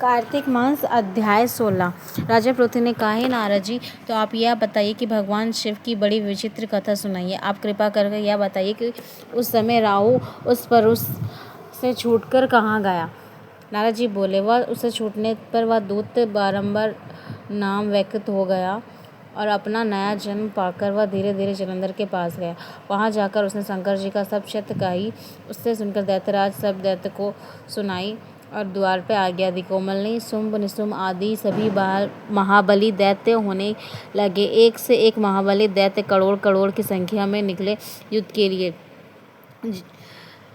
कार्तिक मास अध्याय 16। राजा पृथु ने कहा, हे नारद जी, तो आप यह बताइए कि भगवान शिव की बड़ी विचित्र कथा सुनाइए। आप कृपा करके यह बताइए कि उस समय राहु उस परुष से छूटकर कहाँ गया। नारद जी बोले, वह उससे छूटने पर वह दूत बारंबार नाम व्यक्त हो गया और अपना नया जन्म पाकर वह धीरे धीरे जलंधर के पास गया। वहां जाकर उसने शंकर जी का सब शत कही। उससे सुनकर दैत्यराज सब दैत्य को सुनाई और द्वार पे आज्ञा दी। कोमलनी, शुंभ, निशुंभ आदि सभी महाबली दैत्य होने लगे। एक से एक महाबली दैत्य करोड़ करोड़ की संख्या में निकले युद्ध के लिए।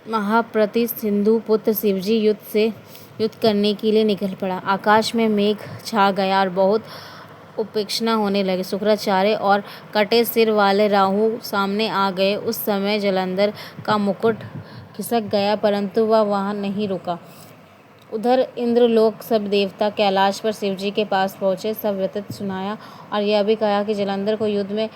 महाप्रति सिंधु पुत्र शिवजी युद्ध करने के लिए निकल पड़ा। आकाश में मेघ छा गया और बहुत उपेक्षणा होने लगी। शुक्राचार्य और कटे सिर वाले राहु सामने आ गए। उस समय जलंधर का मुकुट खिसक गया, परंतु वह वहां नहीं रुका। उधर इंद्रलोक सब देवता कैलाश पर शिवजी के पास पहुंचे। सब वृत्तांत सुनाया और यह भी कहा कि जलंधर को युद्ध में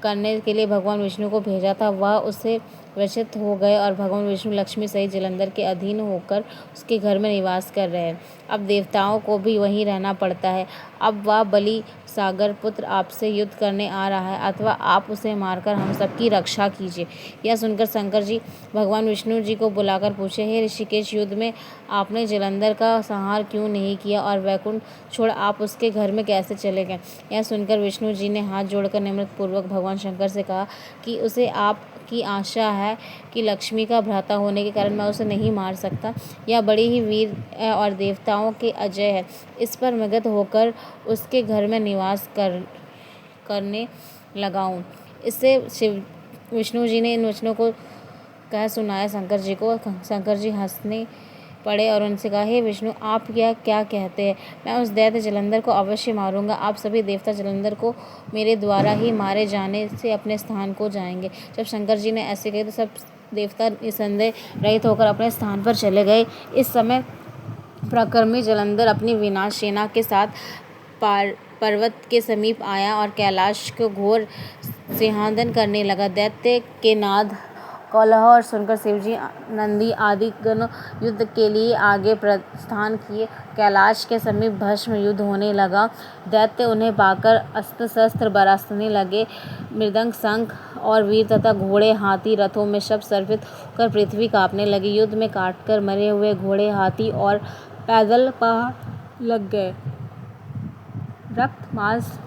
करने के लिए भगवान विष्णु को भेजा था। वह उससे व्यथित हो गए और भगवान विष्णु लक्ष्मी सहित जलंधर के अधीन होकर उसके घर में निवास कर रहे हैं। अब देवताओं को भी वहीं रहना पड़ता है। अब वह बलि सागर पुत्र आपसे युद्ध करने आ रहा है, अथवा आप उसे मारकर हम सबकी रक्षा कीजिए। यह सुनकर शंकर जी भगवान विष्णु जी को बुलाकर पूछे, हे ऋषिकेश, युद्ध में आपने जलंधर का संहार क्यों नहीं किया और वैकुंठ छोड़ आप उसके घर में कैसे चले गए। यह सुनकर विष्णु जी ने हाथ जोड़कर निम्रता पूर्वक भगवान शंकर से कहा कि उसे आपकी आशा है कि लक्ष्मी का भ्राता होने के कारण मैं उसे नहीं मार सकता। यह बड़ी ही वीर है और देवताओं के अजय है। इस पर मुग्ध होकर उसके घर में निवास करने लगा हूँ। इससे विष्णु जी ने इन वचनों को कह सुनाया शंकर जी को। शंकर जी हंसने पड़े और उनसे कहा, हे विष्णु, आप यह क्या कहते हैं। मैं उस दैत्य जलंधर को अवश्य मारूंगा। आप सभी देवता जलंधर को मेरे द्वारा ही मारे जाने से अपने स्थान को जाएंगे। जब शंकर जी ने ऐसे कहे तो सब देवता निसंदेह रहित होकर अपने स्थान पर चले गए। इस समय पराक्रमी जलंधर अपनी विनाश सेना के साथ पर्वत के समीप आया और कैलाश को घोर सिंहादन करने लगा। दैत्य के नाद कलह और सुनकर शिवजी, नंदी आदि गण युद्ध के लिए आगे प्रस्थान किए। कैलाश के समीप भस्म युद्ध होने लगा। दैत्य उन्हें पाकर अस्त्र शस्त्र बरसाने लगे। मृदंग, शंख और वीर तथा घोड़े, हाथी, रथों में सब सर्पित होकर पृथ्वी कांपने लगी। युद्ध में काटकर मरे हुए घोड़े, हाथी और पैदल पहाड़ लग गए। रक्त मांस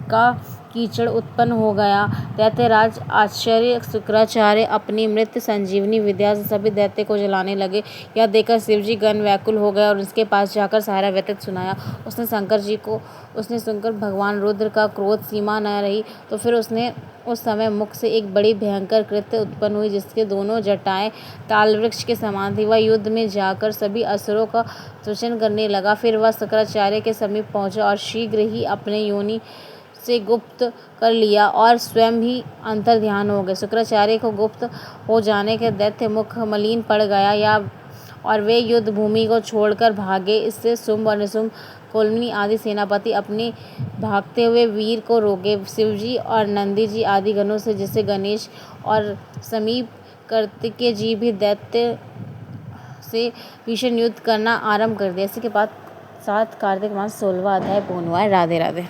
का कीचड़ उत्पन्न हो गया। दैत्यराज आचार्य शुक्राचार्य अपनी मृत संजीवनी विद्या से सभी दैत्य को जलाने लगे। यह देखकर शिवजी गण व्याकुल हो गए और उसके पास जाकर सारा वृत्तांत सुनाया। उसने सुनकर भगवान रुद्र का क्रोध सीमा न रही। तो फिर उस समय मुख से एक बड़ी भयंकर कृत्य उत्पन्न हुई, जिसके दोनों जटाएं ताल वृक्ष के समान थी। वह युद्ध में जाकर सभी असुरों का त्वचन करने लगा। फिर वह शुक्राचार्य के समीप पहुंचा और शीघ्र ही अपने योनि से गुप्त कर लिया और स्वयं ही अंतर ध्यान हो गए। शुक्राचार्य को गुप्त हो जाने के दैत्य मुख मलिन पड़ गया और वे युद्ध भूमि को छोड़कर भागे। इससे शुंभ और निशुंभ, कोमलिनी आदि सेनापति अपने भागते हुए वीर को रोके। शिवजी और नंदी जी आदि गणों से, जैसे गणेश और समीप कार्तिकेय जी, भी दैत्य से भीषण युद्ध करना आरंभ कर दिया। इसी के बाद 7 कार्तिक मास 16वां अध्याय पूर्ण हुआ है। राधे राधे।